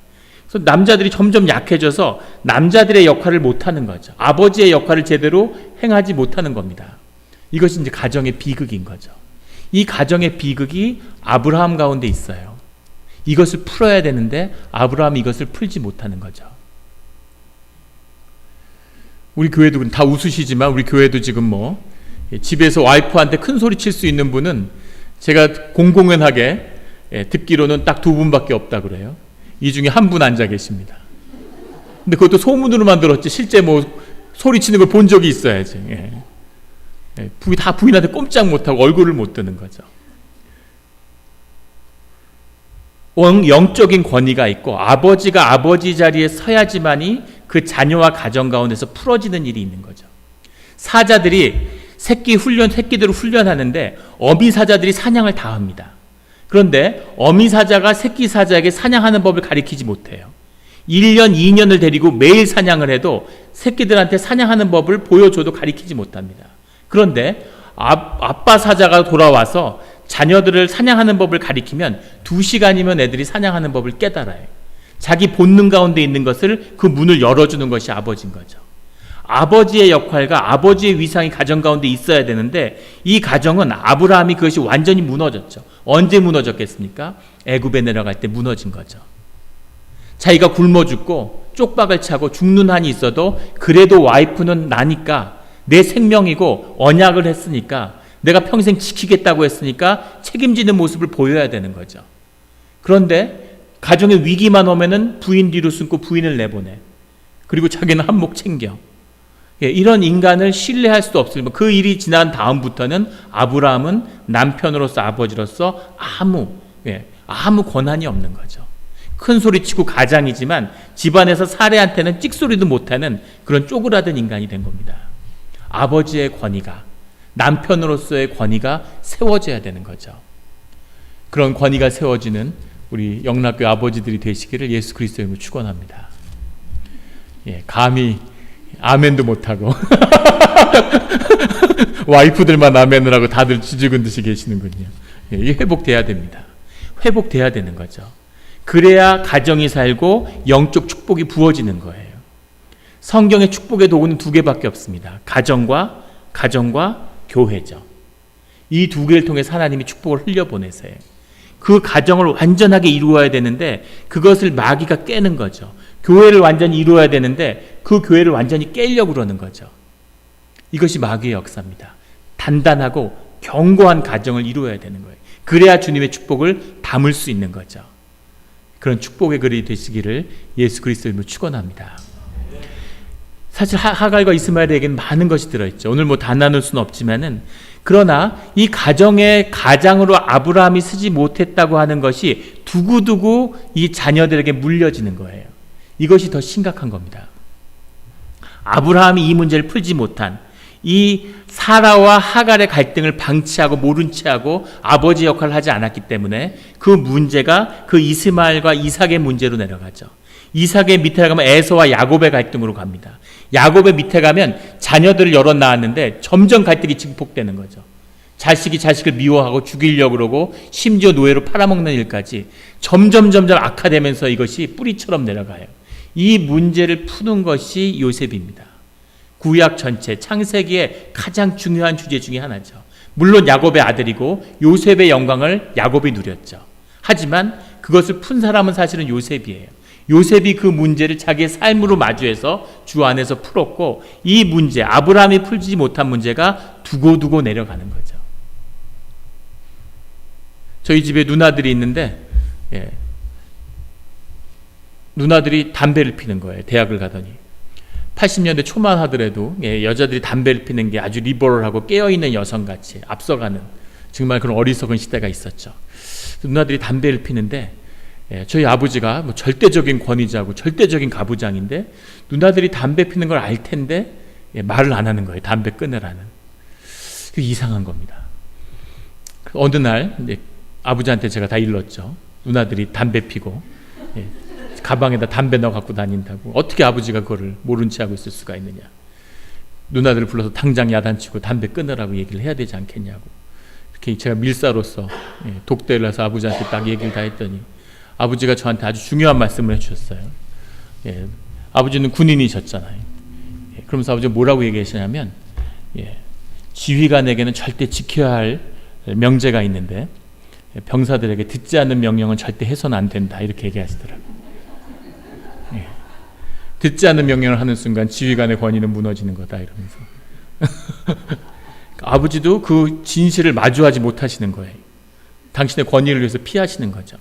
그래서 남자들이 점점 약해져서 남자들의 역할을 못하는 거죠. 아버지의 역할을 제대로 행하지 못하는 겁니다. 이것이 이제 가정의 비극인 거죠. 이 가정의 비극이 아브라함 가운데 있어요. 이것을 풀어야 되는데 아브라함이 이것을 풀지 못하는 거죠. 우리 교회도 다 웃으시지만 우리 교회도 지금 뭐 집에서 와이프한테 큰 소리 칠 수 있는 분은 제가 공공연하게 듣기로는 딱 2분밖에 없다 그래요. 이 중에 한 분 앉아 계십니다. 근데 그것도 소문으로만 들었지 실제 뭐 소리 치는 걸 본 적이 있어야지. 다 부인한테 꼼짝 못하고 얼굴을 못 드는 거죠. 영적인 권위가 있고 아버지가 아버지 자리에 서야지만이 그 자녀와 가정 가운데서 풀어지는 일이 있는 거죠. 사자들이 새끼들을 훈련하는데 어미 사자들이 사냥을 다 합니다. 그런데 어미 사자가 새끼 사자에게 사냥하는 법을 가리키지 못해요. 1년, 2년을 데리고 매일 사냥을 해도 새끼들한테 사냥하는 법을 보여줘도 가리키지 못합니다. 그런데 아빠 사자가 돌아와서 자녀들을 사냥하는 법을 가리키면 2시간이면 애들이 사냥하는 법을 깨달아요. 자기 본능 가운데 있는 것을 그 문을 열어주는 것이 아버지인 거죠. 아버지의 역할과 아버지의 위상이 가정 가운데 있어야 되는데 이 가정은 아브라함이 그것이 완전히 무너졌죠. 언제 무너졌겠습니까? 애굽에 내려갈 때 무너진 거죠. 자기가 굶어 죽고 쪽박을 차고 죽는 한이 있어도 그래도 와이프는 나니까 내 생명이고 언약을 했으니까 내가 평생 지키겠다고 했으니까 책임지는 모습을 보여야 되는 거죠. 그런데 가정에 위기만 오면은 부인 뒤로 숨고 부인을 내보내. 그리고 자기는 한몫 챙겨. 이런 인간을 신뢰할 수도 없습니다. 그 일이 지난 다음부터는 아브라함은 남편으로서 아버지로서 아무 권한이 없는 거죠. 큰 소리치고 가장이지만 집안에서 사례한테는 찍소리도 못하는 그런 쪼그라든 인간이 된 겁니다. 아버지의 권위가 남편으로서의 권위가 세워져야 되는 거죠. 그런 권위가 세워지는 우리 영락교회 아버지들이 되시기를 예수 그리스도의 이름으로 축원합니다. 감히 아멘도 못하고 와이프들만 아멘을 하고 다들 쥐죽은 듯이 계시는군요. 이게 회복돼야 됩니다. 회복돼야 되는 거죠. 그래야 가정이 살고 영적 축복이 부어지는 거예요. 성경의 축복의 도구는 2개밖에 없습니다. 가정과 교회죠. 이 2개를 통해서 하나님이 축복을 흘려보내세요. 그 가정을 완전하게 이루어야 되는데 그것을 마귀가 깨는 거죠. 교회를 완전히 이루어야 되는데 그 교회를 완전히 깨려고 그러는 거죠. 이것이 마귀의 역사입니다. 단단하고 견고한 가정을 이루어야 되는 거예요. 그래야 주님의 축복을 담을 수 있는 거죠. 그런 축복의 글이 되시기를 예수 그리스도의 이름으로 축원합니다. 사실 하갈과 이스마엘에게는 많은 것이 들어있죠. 오늘 다 나눌 수는 없지만은, 그러나 이 가장으로 아브라함이 쓰지 못했다고 하는 것이 두고두고 이 자녀들에게 물려지는 거예요. 이것이 더 심각한 겁니다. 아브라함이 이 문제를 풀지 못한, 이 사라와 하갈의 갈등을 방치하고 모른 채하고 아버지 역할을 하지 않았기 때문에 그 문제가 그 이스마엘과 이삭의 문제로 내려가죠. 이삭의 밑에 가면 에서와 야곱의 갈등으로 갑니다. 야곱의 밑에 가면 자녀들을 여럿 낳았는데 점점 갈등이 증폭되는 거죠. 자식이 자식을 미워하고 죽이려고 그러고 심지어 노예로 팔아먹는 일까지 점점 악화되면서 이것이 뿌리처럼 내려가요. 이 문제를 푸는 것이 요셉입니다. 구약 전체 창세기의 가장 중요한 주제 중에 하나죠. 물론 야곱의 아들이고 요셉의 영광을 야곱이 누렸죠. 하지만 그것을 푼 사람은 사실은 요셉이에요. 요셉이 그 문제를 자기의 삶으로 마주해서 주 안에서 풀었고, 이 문제, 아브라함이 풀지 못한 문제가 두고두고 내려가는 거죠. 저희 집에 누나들이 있는데, 누나들이 담배를 피는 거예요. 대학을 가더니 80년대 초만 하더라도 여자들이 담배를 피는 게 아주 리버럴하고 깨어있는 여성같이 앞서가는 정말 그런 어리석은 시대가 있었죠. 누나들이 담배를 피는데, 저희 아버지가 절대적인 권위자고 절대적인 가부장인데 누나들이 담배 피는 걸 알 텐데 말을 안 하는 거예요. 담배 끊으라는. 이상한 겁니다. 어느 날 아버지한테 제가 다 일렀죠. 누나들이 담배 피고 가방에다 담배 넣어 갖고 다닌다고. 어떻게 아버지가 그거를 모른 채 하고 있을 수가 있느냐. 누나들을 불러서 당장 야단치고 담배 끊으라고 얘기를 해야 되지 않겠냐고. 이렇게 제가 밀사로서 독대를 해서 아버지한테 딱 얘기를 다 했더니 아버지가 저한테 아주 중요한 말씀을 해주셨어요. 아버지는 군인이셨잖아요. 그러면서 아버지가 뭐라고 얘기하시냐면, 지휘관에게는 절대 지켜야 할 명제가 있는데 병사들에게 듣지 않는 명령은 절대 해서는 안 된다, 이렇게 얘기하시더라고요. 듣지 않는 명령을 하는 순간 지휘관의 권위는 무너지는 거다, 이러면서. 아버지도 그 진실을 마주하지 못하시는 거예요. 당신의 권위를 위해서 피하시는 거죠.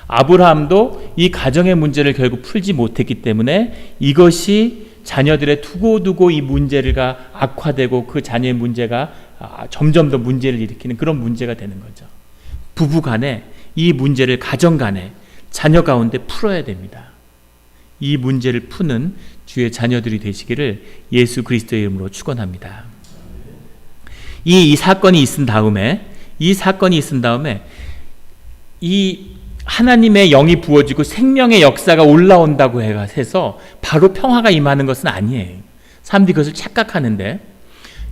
아브라함도 이 가정의 문제를 결국 풀지 못했기 때문에 이것이 자녀들의 두고두고 이 문제가 악화되고 그 자녀의 문제가 점점 더 문제를 일으키는 그런 문제가 되는 거죠. 부부 간에 이 문제를 가정 간에 자녀 가운데 풀어야 됩니다. 이 문제를 푸는 주의 자녀들이 되시기를 예수 그리스도의 이름으로 축원합니다. 이 사건이 있은 다음에 이 하나님의 영이 부어지고 생명의 역사가 올라온다고 해서 바로 평화가 임하는 것은 아니에요. 사람들이 그것을 착각하는데,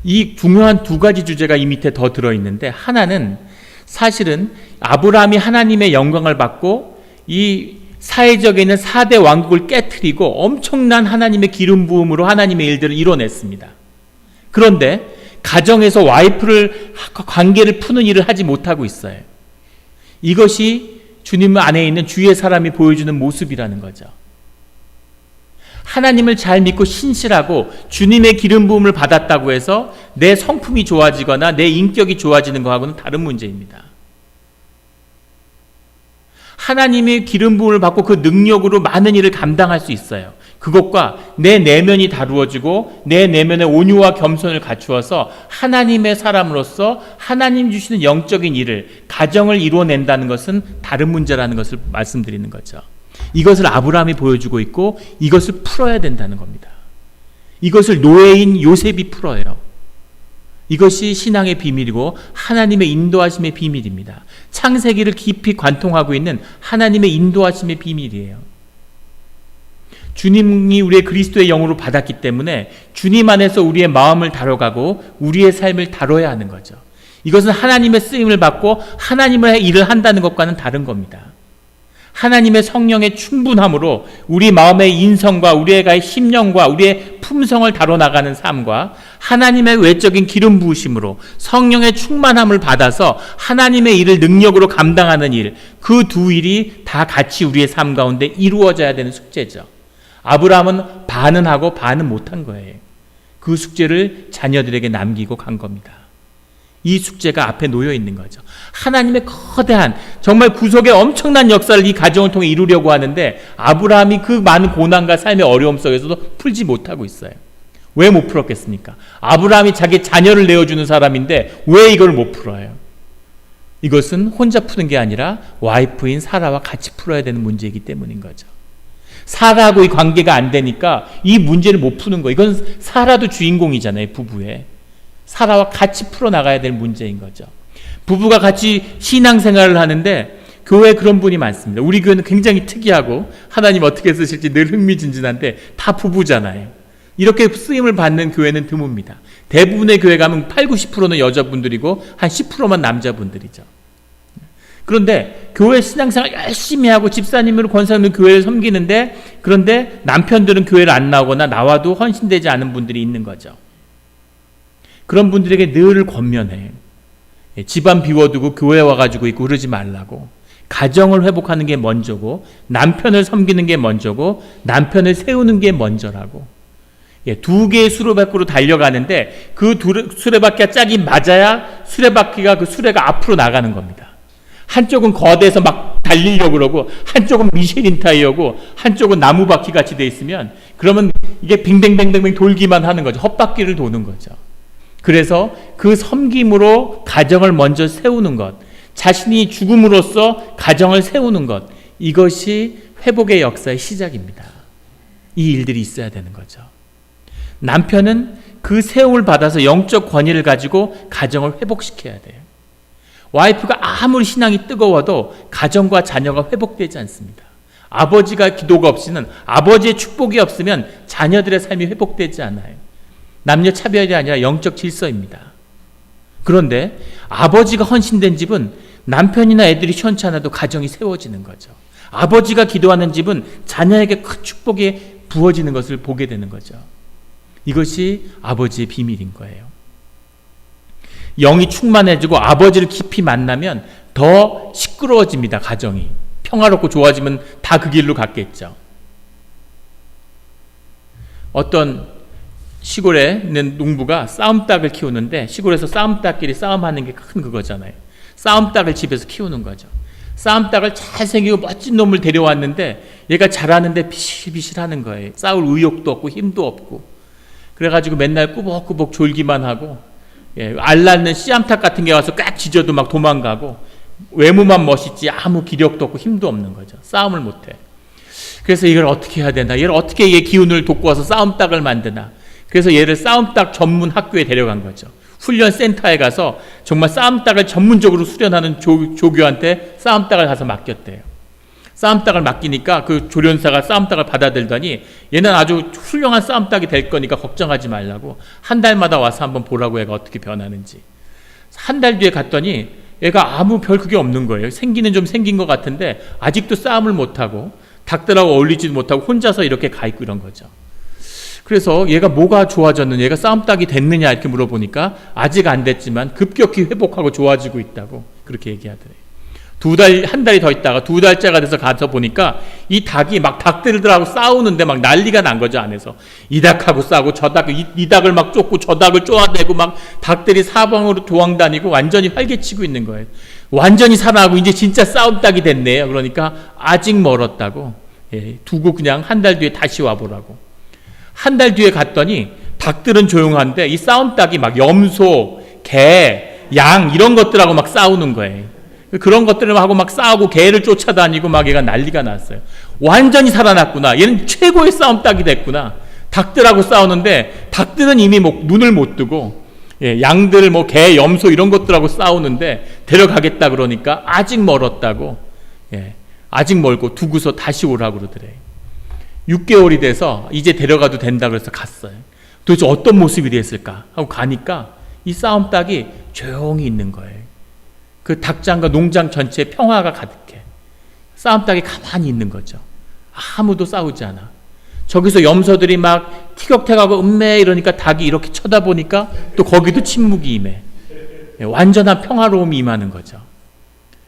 이 중요한 두 가지 주제가 이 밑에 더 들어있는데, 하나는 사실은 아브라함이 하나님의 영광을 받고 이 사회적에 있는 4대 왕국을 깨트리고 엄청난 하나님의 기름 부음으로 하나님의 일들을 이뤄냈습니다. 그런데 가정에서 와이프를 관계를 푸는 일을 하지 못하고 있어요. 이것이 주님 안에 있는 주의 사람이 보여주는 모습이라는 거죠. 하나님을 잘 믿고 신실하고 주님의 기름 부음을 받았다고 해서 내 성품이 좋아지거나 내 인격이 좋아지는 것하고는 다른 문제입니다. 하나님의 기름 부음을 받고 그 능력으로 많은 일을 감당할 수 있어요. 그것과 내 내면이 다루어지고 내 내면의 온유와 겸손을 갖추어서 하나님의 사람으로서 하나님 주시는 영적인 일을, 가정을 이루어낸다는 것은 다른 문제라는 것을 말씀드리는 거죠. 이것을 아브라함이 보여주고 있고 이것을 풀어야 된다는 겁니다. 이것을 노예인 요셉이 풀어요. 이것이 신앙의 비밀이고 하나님의 인도하심의 비밀입니다. 창세기를 깊이 관통하고 있는 하나님의 인도하심의 비밀이에요. 주님이 우리의 그리스도의 영으로 받았기 때문에 주님 안에서 우리의 마음을 다뤄가고 우리의 삶을 다뤄야 하는 거죠. 이것은 하나님의 쓰임을 받고 하나님의 일을 한다는 것과는 다른 겁니다. 하나님의 성령의 충분함으로 우리 마음의 인성과 우리의 심령과 우리의 품성을 다뤄나가는 삶과 하나님의 외적인 기름 부으심으로 성령의 충만함을 받아서 하나님의 일을 능력으로 감당하는 일, 그 두 일이 다 같이 우리의 삶 가운데 이루어져야 되는 숙제죠. 아브라함은 반은 하고 반은 못한 거예요. 그 숙제를 자녀들에게 남기고 간 겁니다. 이 숙제가 앞에 놓여 있는 거죠. 하나님의 거대한 정말 구속의 엄청난 역사를 이 가정을 통해 이루려고 하는데 아브라함이 그 많은 고난과 삶의 어려움 속에서도 풀지 못하고 있어요. 왜 못 풀었겠습니까? 아브라함이 자기 자녀를 내어주는 사람인데 왜 이걸 못 풀어요? 이것은 혼자 푸는 게 아니라 와이프인 사라와 같이 풀어야 되는 문제이기 때문인 거죠. 사라하고 이 관계가 안 되니까 이 문제를 못 푸는 거예요. 이건 사라도 주인공이잖아요. 부부에. 사라와 같이 풀어나가야 될 문제인 거죠. 부부가 같이 신앙생활을 하는데 교회에 그런 분이 많습니다. 우리 교회는 굉장히 특이하고 하나님 어떻게 쓰실지 늘 흥미진진한데 다 부부잖아요. 이렇게 쓰임을 받는 교회는 드뭅니다. 대부분의 교회 가면 80-90%는 여자분들이고 한 10%만 남자분들이죠. 그런데 교회 신앙생활 열심히 하고 집사님으로 권사님으로 교회를 섬기는데 그런데 남편들은 교회를 안 나오거나 나와도 헌신되지 않은 분들이 있는 거죠. 그런 분들에게 늘 권면해. 집안 비워두고 교회 와가지고 있고 그러지 말라고. 가정을 회복하는 게 먼저고 남편을 섬기는 게 먼저고 남편을 세우는 게 먼저라고. 두 개의 수레바퀴로 달려가는데 그 수레바퀴가 짝이 맞아야 수레바퀴가 그 수레가 앞으로 나가는 겁니다. 한쪽은 거대해서 막 달리려고 그러고 한쪽은 미쉐린 타이어고 한쪽은 나무바퀴 같이 돼 있으면 그러면 이게 빙빙빙빙 돌기만 하는 거죠. 헛바퀴를 도는 거죠. 그래서 그 섬김으로 가정을 먼저 세우는 것, 자신이 죽음으로써 가정을 세우는 것, 이것이 회복의 역사의 시작입니다. 이 일들이 있어야 되는 거죠. 남편은 그 세움을 받아서 영적 권위를 가지고 가정을 회복시켜야 돼요. 와이프가 아무리 신앙이 뜨거워도 가정과 자녀가 회복되지 않습니다. 아버지가 기도가 없이는 아버지의 축복이 없으면 자녀들의 삶이 회복되지 않아요. 남녀 차별이 아니라 영적 질서입니다. 그런데 아버지가 헌신된 집은 남편이나 애들이 시원치 않아도 가정이 세워지는 거죠. 아버지가 기도하는 집은 자녀에게 큰 축복이 부어지는 것을 보게 되는 거죠. 이것이 아버지의 비밀인 거예요. 영이 충만해지고 아버지를 깊이 만나면 더 시끄러워집니다. 가정이. 평화롭고 좋아지면 다 그 길로 갔겠죠. 어떤 시골에 있는 농부가 싸움닭을 키우는데 시골에서 싸움닭끼리 싸움하는 게 큰 그거잖아요. 싸움닭을 집에서 키우는 거죠. 싸움닭을 잘생기고 멋진 놈을 데려왔는데 얘가 잘하는데 비실비실하는 거예요. 싸울 의욕도 없고 힘도 없고 그래가지고 맨날 꾸벅꾸벅 졸기만 하고 알 낳는 씨암탉 같은 게 와서 꽉 짖어도 막 도망가고 외모만 멋있지 아무 기력도 없고 힘도 없는 거죠. 싸움을 못해. 그래서 이걸 어떻게 해야 되나, 얘를 어떻게 얘 기운을 돋고 와서 싸움닭을 만드나. 그래서 얘를 싸움닭 전문 학교에 데려간 거죠. 훈련 센터에 가서 정말 싸움닭을 전문적으로 수련하는 조교한테 싸움닭을 가서 맡겼대요. 싸움닭을 맡기니까 그 조련사가 싸움닭을 받아들더니 얘는 아주 훌륭한 싸움닭이 될 거니까 걱정하지 말라고 한 달마다 와서 한번 보라고 얘가 어떻게 변하는지. 한 달 뒤에 갔더니 얘가 아무 별 그게 없는 거예요. 생기는 좀 생긴 것 같은데 아직도 싸움을 못하고 닭들하고 어울리지도 못하고 혼자서 이렇게 가 있고 이런 거죠. 그래서 얘가 뭐가 좋아졌느냐, 얘가 싸움닭이 됐느냐 이렇게 물어보니까 아직 안 됐지만 급격히 회복하고 좋아지고 있다고 그렇게 얘기하더래요. 한 달이 더 있다가 2달째가 돼서 가서 보니까 이 닭이 막 닭들하고 싸우는데 막 난리가 난 거죠, 안에서. 이 닭하고 싸우고 저 닭, 이 닭을 막 쫓고 저 닭을 쪼아내고 막 닭들이 사방으로 도망다니고 완전히 활개치고 있는 거예요. 완전히 살아나고 이제 진짜 싸움닭이 됐네요. 그러니까 아직 멀었다고. 두고 그냥 한 달 뒤에 다시 와보라고. 한 달 뒤에 갔더니 닭들은 조용한데 이 싸움닭이 막 염소, 개, 양 이런 것들하고 막 싸우는 거예요. 그런 것들을 하고 막 싸우고 개를 쫓아다니고 막 얘가 난리가 났어요. 완전히 살아났구나. 얘는 최고의 싸움닭이 됐구나. 닭들하고 싸우는데 닭들은 이미 눈을 못 뜨고 양들 뭐 개, 염소 이런 것들하고 싸우는데 데려가겠다 그러니까 아직 멀었다고. 아직 멀고 두고서 다시 오라고 그러더래요. 6개월이 돼서 이제 데려가도 된다 그래서 갔어요. 도대체 어떤 모습이 됐을까 하고 가니까 이 싸움닭이 조용히 있는 거예요. 그 닭장과 농장 전체에 평화가 가득해. 싸움닭이 가만히 있는 거죠. 아무도 싸우지 않아. 저기서 염소들이 막 티격태격하고 음메 이러니까 닭이 이렇게 쳐다보니까 또 거기도 침묵이 임해. 완전한 평화로움이 임하는 거죠.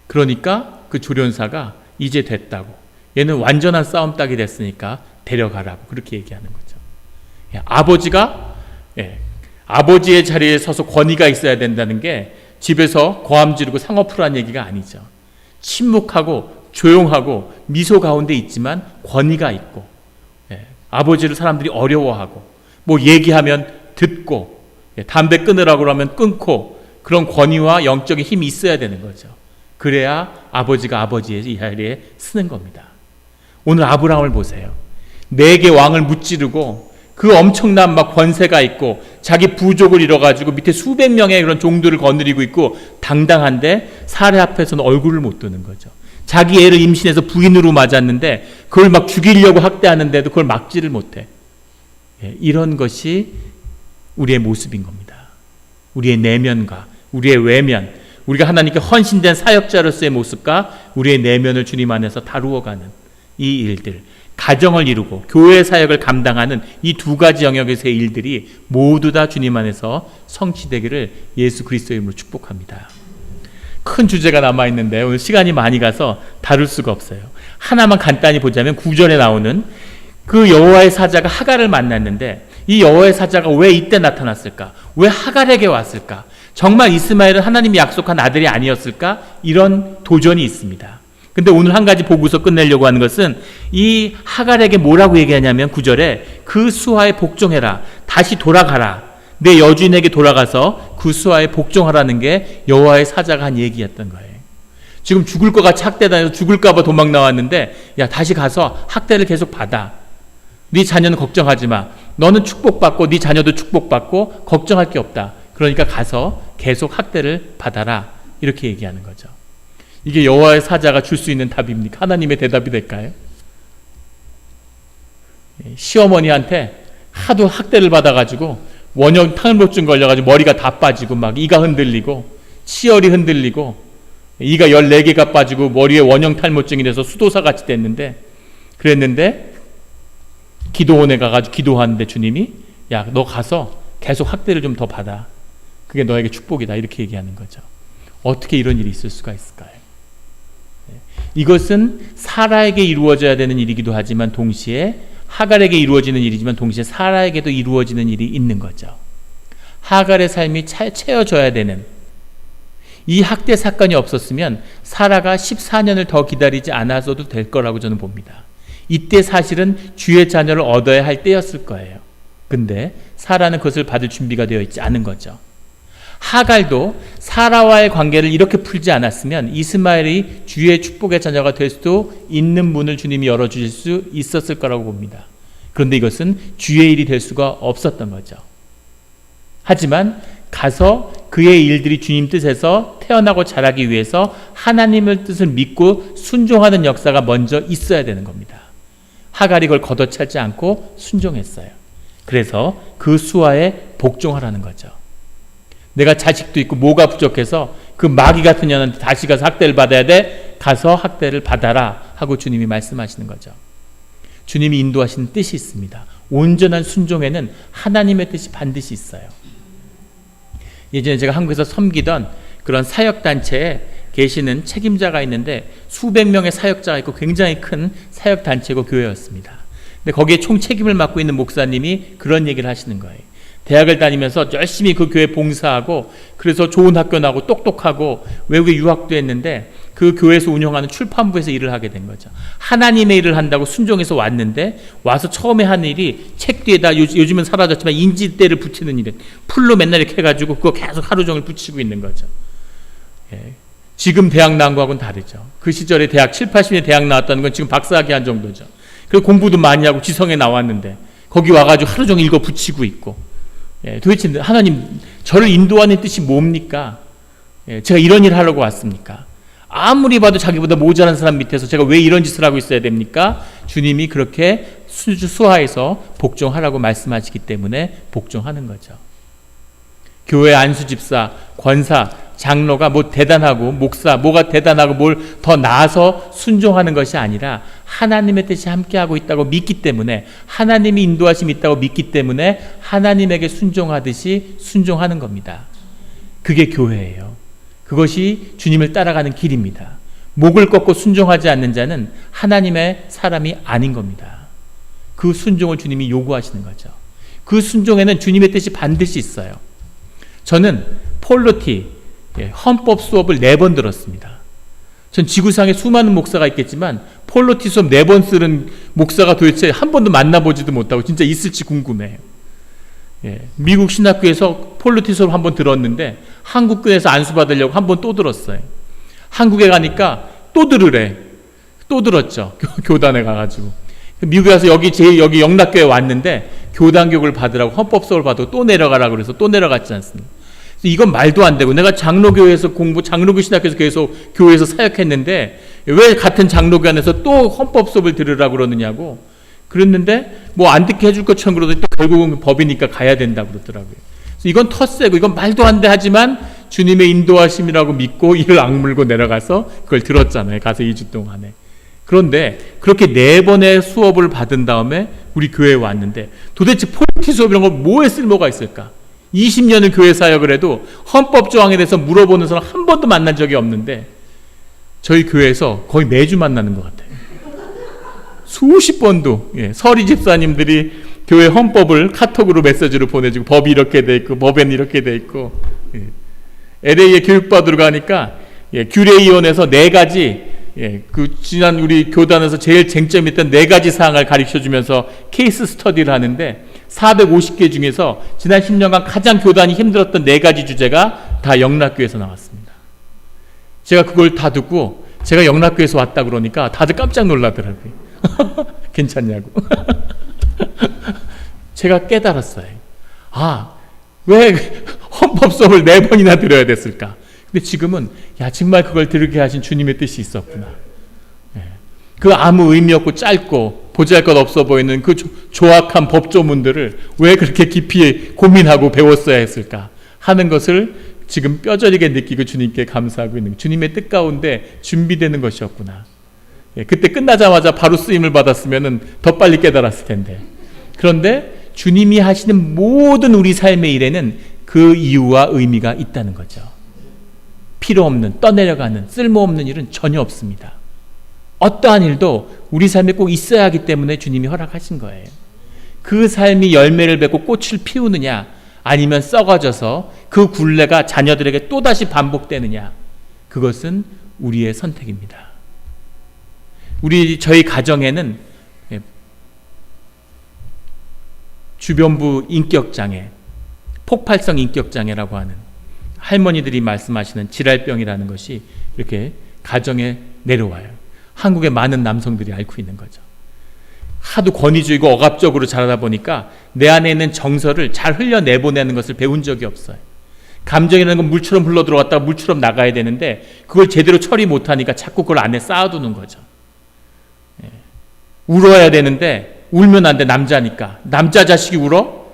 그러니까 그 조련사가 이제 됐다고. 얘는 완전한 싸움닭이 됐으니까 데려가라고 그렇게 얘기하는 거죠. 아버지가 아버지의 자리에 서서 권위가 있어야 된다는 게 집에서 고함 지르고 상어 풀라는 얘기가 아니죠. 침묵하고 조용하고 미소 가운데 있지만 권위가 있고, 아버지를 사람들이 어려워하고, 뭐 얘기하면 듣고, 담배 끊으라고 하면 끊고, 그런 권위와 영적인 힘이 있어야 되는 거죠. 그래야 아버지가 아버지의 자리에 쓰는 겁니다. 오늘 아브라함을 보세요. 4개 왕을 무찌르고 그 엄청난 막 권세가 있고 자기 부족을 잃어가지고 밑에 수백 명의 그런 종들을 거느리고 있고 당당한데 사례 앞에서는 얼굴을 못 드는 거죠. 자기 애를 임신해서 부인으로 맞았는데 그걸 막 죽이려고 학대하는데도 그걸 막지를 못해. 이런 것이 우리의 모습인 겁니다. 우리의 내면과 우리의 외면, 우리가 하나님께 헌신된 사역자로서의 모습과 우리의 내면을 주님 안에서 다루어가는 이 일들, 가정을 이루고 교회 사역을 감당하는 이 2가지 영역에서의 일들이 모두 다 주님 안에서 성취되기를 예수 그리스도의 이름으로 축복합니다. 큰 주제가 남아있는데 오늘 시간이 많이 가서 다룰 수가 없어요. 하나만 간단히 보자면 9절에 나오는 그 여호와의 사자가 하갈을 만났는데 이 여호와의 사자가 왜 이때 나타났을까? 왜 하갈에게 왔을까? 정말 이스마엘은 하나님이 약속한 아들이 아니었을까? 이런 도전이 있습니다. 근데 오늘 한 가지 보고서 끝내려고 하는 것은 이 하갈에게 뭐라고 얘기하냐면 9절에 그 수하에 복종해라. 다시 돌아가라. 내 여주인에게 돌아가서 그 수하에 복종하라는 게 여호와의 사자가 한 얘기였던 거예요. 지금 죽을 것 같이 학대당해서 죽을까 봐 도망 나왔는데 야 다시 가서 학대를 계속 받아. 네 자녀는 걱정하지 마. 너는 축복받고 네 자녀도 축복받고 걱정할 게 없다. 그러니까 가서 계속 학대를 받아라. 이렇게 얘기하는 거죠. 이게 여호와의 사자가 줄 수 있는 답입니까? 하나님의 대답이 될까요? 시어머니한테 하도 학대를 받아가지고 원형 탈모증 걸려가지고 머리가 다 빠지고 막 이가 흔들리고 치열이 흔들리고 이가 14개가 빠지고 머리에 원형 탈모증이 돼서 수도사같이 됐는데 그랬는데 기도원에 가가지고 기도하는데 주님이 야 너 가서 계속 학대를 좀 더 받아. 그게 너에게 축복이다. 이렇게 얘기하는 거죠. 어떻게 이런 일이 있을 수가 있을까요? 이것은 사라에게 이루어져야 되는 일이기도 하지만 동시에 하갈에게 이루어지는 일이지만 동시에 사라에게도 이루어지는 일이 있는 거죠. 하갈의 삶이 채워져야 되는 이 학대 사건이 없었으면 사라가 14년을 더 기다리지 않았어도 될 거라고 저는 봅니다. 이때 사실은 주의 자녀를 얻어야 할 때였을 거예요. 근데 사라는 그것을 받을 준비가 되어 있지 않은 거죠. 하갈도 사라와의 관계를 이렇게 풀지 않았으면 이스마엘이 주의 축복의 자녀가 될 수도 있는 문을 주님이 열어주실 수 있었을 거라고 봅니다. 그런데 이것은 주의 일이 될 수가 없었던 거죠. 하지만 가서 그의 일들이 주님 뜻에서 태어나고 자라기 위해서 하나님의 뜻을 믿고 순종하는 역사가 먼저 있어야 되는 겁니다. 하갈이 그걸 걷어차지 않고 순종했어요. 그래서 그 수하에 복종하라는 거죠. 내가 자식도 있고 뭐가 부족해서 그 마귀 같은 년한테 다시 가서 학대를 받아야 돼? 가서 학대를 받아라 하고 주님이 말씀하시는 거죠. 주님이 인도하시는 뜻이 있습니다. 온전한 순종에는 하나님의 뜻이 반드시 있어요. 예전에 제가 한국에서 섬기던 그런 사역단체에 계시는 책임자가 있는데 수백 명의 사역자가 있고 굉장히 큰 사역단체고 교회였습니다. 근데 거기에 총 책임을 맡고 있는 목사님이 그런 얘기를 하시는 거예요. 대학을 다니면서 열심히 그 교회 봉사하고 그래서 좋은 학교 나오고 똑똑하고 외국에 유학도 했는데 그 교회에서 운영하는 출판부에서 일을 하게 된 거죠. 하나님의 일을 한다고 순종해서 왔는데 와서 처음에 한 일이 책 뒤에다 요즘은 사라졌지만 인지대를 붙이는 일을 풀로 맨날 이렇게 해가지고 그거 계속 하루 종일 붙이고 있는 거죠. 예. 지금 대학 나온 거하고는 다르죠. 그 시절에 대학 7, 80년에 대학 나왔다는 건 지금 박사학위 한 정도죠. 그리고 공부도 많이 하고 지성에 나왔는데 거기 와가지고 하루 종일 이거 붙이고 있고 예, 도대체 하나님 저를 인도하는 뜻이 뭡니까? 예, 제가 이런 일을 하려고 왔습니까? 아무리 봐도 자기보다 모자란 사람 밑에서 제가 왜 이런 짓을 하고 있어야 됩니까? 주님이 그렇게 수하에서 복종하라고 말씀하시기 때문에 복종하는 거죠. 교회 안수집사, 권사, 장로가 뭐 대단하고 목사 뭐가 대단하고 뭘 더 나아서 순종하는 것이 아니라 하나님의 뜻이 함께하고 있다고 믿기 때문에 하나님이 인도하심이 있다고 믿기 때문에 하나님에게 순종하듯이 순종하는 겁니다. 그게 교회예요. 그것이 주님을 따라가는 길입니다. 목을 꺾고 순종하지 않는 자는 하나님의 사람이 아닌 겁니다. 그 순종을 주님이 요구하시는 거죠. 그 순종에는 주님의 뜻이 반드시 있어요. 저는 폴로티 헌법 수업을 4번 들었습니다. 전 지구상에 수많은 목사가 있겠지만 폴로티 수업 4번 쓰는 목사가 도대체 한 번도 만나보지도 못하고 진짜 있을지 궁금해요. 미국 신학교에서 폴로티 수업 한 번 들었는데 한국교회에서 안수받으려고 한 번 또 들었어요. 한국에 가니까 또 들으래. 또 들었죠. 교단에 가가지고. 미국에 가서 여기 영락교회 왔는데 교단교육을 받으라고 헌법 수업을 받고 또 내려가라고 그래서 또 내려갔지 않습니까? 이건 말도 안 되고, 내가 장로교회에서 장로교 신학교에서 계속 교회에서 사역했는데 왜 같은 장로교 안에서 또 헌법 수업을 들으라고 그러느냐고 그랬는데 뭐 안 듣게 해줄 것처럼 그러더니 또 결국은 법이니까 가야 된다고 그러더라고요. 그래서 이건 텃세고 이건 말도 안 돼 하지만 주님의 인도하심이라고 믿고 이를 악물고 내려가서 그걸 들었잖아요. 가서 2주 동안에. 그런데 그렇게 4번의 수업을 받은 다음에 우리 교회에 왔는데 도대체 폴리티 수업 이런 거 뭐에 쓸모가 있을까? 20년을 교회 사역을 해도 헌법 조항에 대해서 물어보는 사람 한 번도 만난 적이 없는데 저희 교회에서 거의 매주 만나는 것 같아요. 수십 번도 서리 집사님들이 교회 헌법을 카톡으로 메시지로 보내주고 법이 이렇게 돼 있고 법에는 이렇게 돼 있고 LA에 교육받으러 가니까 규례위원회에서 4가지 그 지난 우리 교단에서 제일 쟁점이 있던 4가지 사항을 가르쳐주면서 케이스 스터디를 하는데 450개 중에서 지난 10년간 가장 교단이 힘들었던 4가지 주제가 다 영락교에서 나왔습니다. 제가 그걸 다 듣고 제가 영락교에서 왔다 그러니까 다들 깜짝 놀라더라고요. 괜찮냐고. 제가 깨달았어요. 왜 헌법 수업을 4번이나 들어야 됐을까? 근데 지금은 정말 그걸 들게 하신 주님의 뜻이 있었구나. 그 아무 의미 없고 짧고 보잘것없어 보이는 그 조악한 법조문들을 왜 그렇게 깊이 고민하고 배웠어야 했을까 하는 것을 지금 뼈저리게 느끼고 주님께 감사하고 있는 주님의 뜻 가운데 준비되는 것이었구나. 그때 끝나자마자 바로 쓰임을 받았으면 더 빨리 깨달았을 텐데. 그런데 주님이 하시는 모든 우리 삶의 일에는 그 이유와 의미가 있다는 거죠. 필요 없는, 떠내려가는, 쓸모없는 일은 전혀 없습니다. 어떠한 일도 우리 삶에 꼭 있어야 하기 때문에 주님이 허락하신 거예요. 그 삶이 열매를 맺고 꽃을 피우느냐 아니면 썩어져서 그 굴레가 자녀들에게 또다시 반복되느냐, 그것은 우리의 선택입니다. 저희 가정에는 주변부 인격장애, 폭발성 인격장애라고 하는 할머니들이 말씀하시는 질랄병이라는 것이 이렇게 가정에 내려와요. 한국의 많은 남성들이 앓고 있는 거죠. 하도 권위주의고 억압적으로 자라다 보니까 내 안에 있는 정서를 잘 흘려내보내는 것을 배운 적이 없어요. 감정이라는 건 물처럼 흘러들어왔다가 물처럼 나가야 되는데 그걸 제대로 처리 못하니까 자꾸 그걸 안에 쌓아두는 거죠. 울어야 되는데 울면 안 돼, 남자니까. 남자 자식이 울어?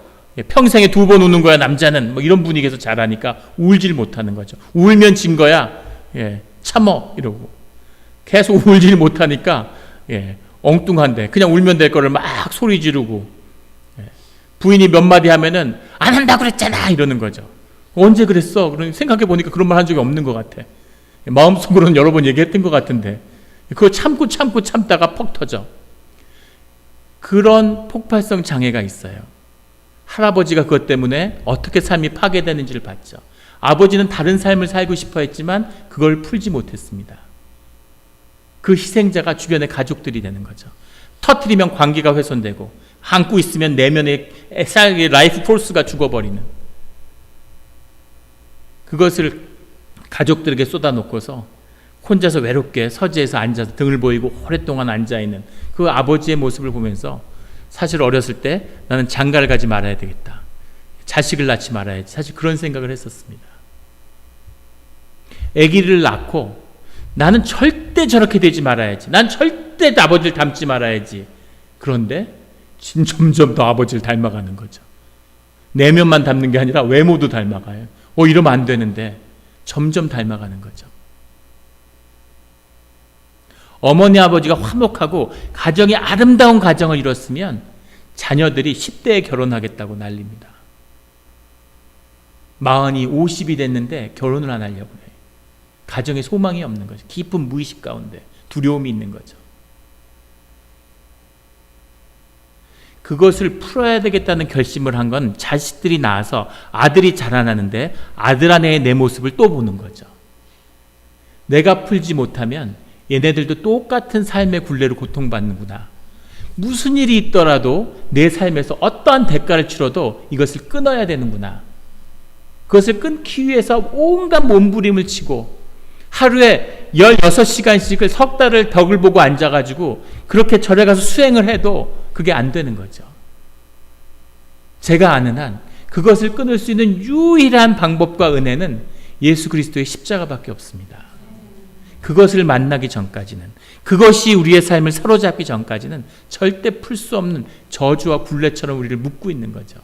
평생에 2번 우는 거야, 남자는. 뭐 이런 분위기에서 자라니까 울질 못하는 거죠. 울면 진 거야. 참어 이러고. 계속 울질 못하니까 엉뚱한데 그냥 울면 될 거를 막 소리 지르고, 부인이 몇 마디 하면은 안 한다고 그랬잖아 이러는 거죠. 언제 그랬어? 그러니 생각해 보니까 그런 말 한 적이 없는 것 같아. 마음속으로는 여러 번 얘기했던 것 같은데 그거 참다가 퍽 터져. 그런 폭발성 장애가 있어요. 할아버지가 그것 때문에 어떻게 삶이 파괴되는지를 봤죠. 아버지는 다른 삶을 살고 싶어 했지만 그걸 풀지 못했습니다. 그 희생자가 주변의 가족들이 되는 거죠. 터뜨리면 관계가 훼손되고 안고 있으면 내면의 라이프 포스가 죽어버리는, 그것을 가족들에게 쏟아놓고서 혼자서 외롭게 서재에서 앉아서 등을 보이고 오랫동안 앉아있는 그 아버지의 모습을 보면서 사실 어렸을 때 나는 장가를 가지 말아야 되겠다, 자식을 낳지 말아야지, 사실 그런 생각을 했었습니다. 아기를 낳고 나는 절대 저렇게 되지 말아야지, 난 절대 아버지를 닮지 말아야지. 그런데 점점 더 아버지를 닮아가는 거죠. 내면만 닮는 게 아니라 외모도 닮아가요. 이러면 안 되는데 점점 닮아가는 거죠. 어머니 아버지가 화목하고 가정이 아름다운 가정을 이뤘으면 자녀들이 10대에 결혼하겠다고 난립니다. 40이 50이 됐는데 결혼을 안 하려고 해요. 가정에 소망이 없는 거죠. 깊은 무의식 가운데 두려움이 있는 거죠. 그것을 풀어야 되겠다는 결심을 한 건 자식들이 낳아서 아들이 자라나는데 아들 안에 내 모습을 또 보는 거죠. 내가 풀지 못하면 얘네들도 똑같은 삶의 굴레로 고통받는구나. 무슨 일이 있더라도 내 삶에서 어떠한 대가를 치러도 이것을 끊어야 되는구나. 그것을 끊기 위해서 온갖 몸부림을 치고 하루에 16시간씩을 석 달을 벽을 보고 앉아가지고 그렇게 절에 가서 수행을 해도 그게 안 되는 거죠. 제가 아는 한 그것을 끊을 수 있는 유일한 방법과 은혜는 예수 그리스도의 십자가밖에 없습니다. 그것을 만나기 전까지는, 그것이 우리의 삶을 사로잡기 전까지는 절대 풀 수 없는 저주와 굴레처럼 우리를 묶고 있는 거죠.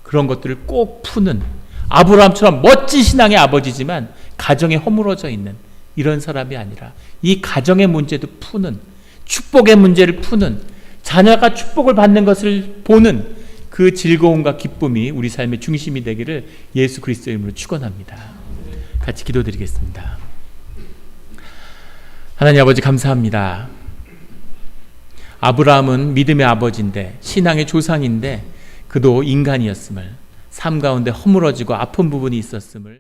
그런 것들을 꼭 푸는, 아브라함처럼 멋진 신앙의 아버지지만 가정에 허물어져 있는 이런 사람이 아니라 이 가정의 문제도 푸는, 축복의 문제를 푸는, 자녀가 축복을 받는 것을 보는 그 즐거움과 기쁨이 우리 삶의 중심이 되기를 예수 그리스도의 이름으로 축원합니다. 같이 기도드리겠습니다. 하나님 아버지 감사합니다. 아브라함은 믿음의 아버지인데, 신앙의 조상인데 그도 인간이었음을, 삶 가운데 허물어지고 아픈 부분이 있었음을